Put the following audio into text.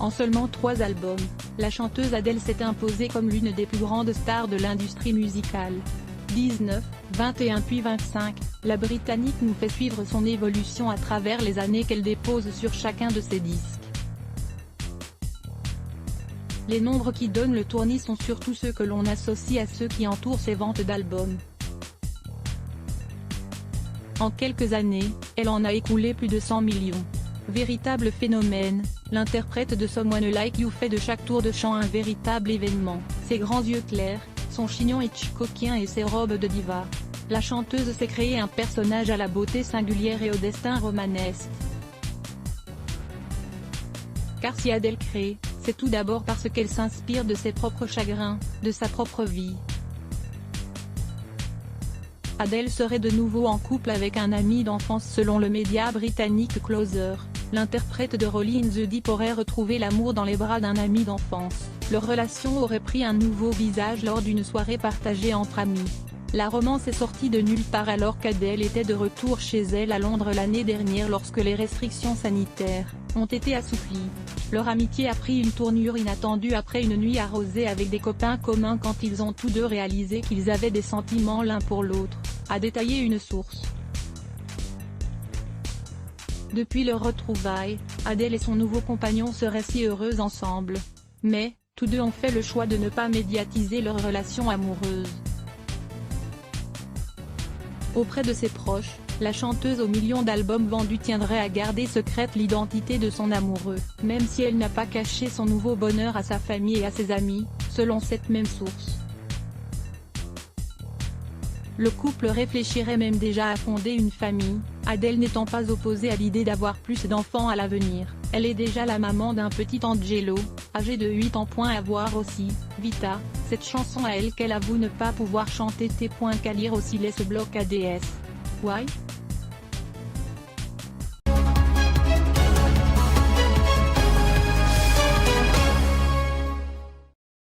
En seulement 3 albums, la chanteuse Adele s'est imposée comme l'une des plus grandes stars de l'industrie musicale. 19, 21 puis 25, la Britannique nous fait suivre son évolution à travers les années qu'elle dépose sur chacun de ses disques. Les nombres qui donnent le tournis sont surtout ceux que l'on associe à ceux qui entourent ses ventes d'albums. En quelques années, elle en a écoulé plus de 100 millions. Véritable phénomène, l'interprète de Someone Like You fait de chaque tour de chant un véritable événement. Ses grands yeux clairs, son chignon hitchcockien et ses robes de diva. La chanteuse s'est créée un personnage à la beauté singulière et au destin romanesque. Car si Adele crée, c'est tout d'abord parce qu'elle s'inspire de ses propres chagrins, de sa propre vie. Adele serait de nouveau en couple avec un ami d'enfance selon le média britannique Closer. L'interprète de Rolling the Deep aurait retrouvé l'amour dans les bras d'un ami d'enfance. Leur relation aurait pris un nouveau visage lors d'une soirée partagée entre amis. La romance est sortie de nulle part alors qu'Adele était de retour chez elle à Londres l'année dernière lorsque les restrictions sanitaires ont été assouplies. Leur amitié a pris une tournure inattendue après une nuit arrosée avec des copains communs quand ils ont tous deux réalisé qu'ils avaient des sentiments l'un pour l'autre, a détaillé une source. Depuis leur retrouvaille, Adele et son nouveau compagnon seraient si heureux ensemble. Mais, tous deux ont fait le choix de ne pas médiatiser leur relation amoureuse. Auprès de ses proches, la chanteuse aux millions d'albums vendus tiendrait à garder secrète l'identité de son amoureux, même si elle n'a pas caché son nouveau bonheur à sa famille et à ses amis, selon cette même source. Le couple réfléchirait même déjà à fonder une famille, Adele n'étant pas opposée à l'idée d'avoir plus d'enfants à l'avenir. Elle est déjà la maman d'un petit Angelo, âgé de 8 ans. À voir aussi, Vita, cette chanson à elle qu'elle avoue ne pas pouvoir chanter. Qu'à lire aussi laisse bloc ADS. Why?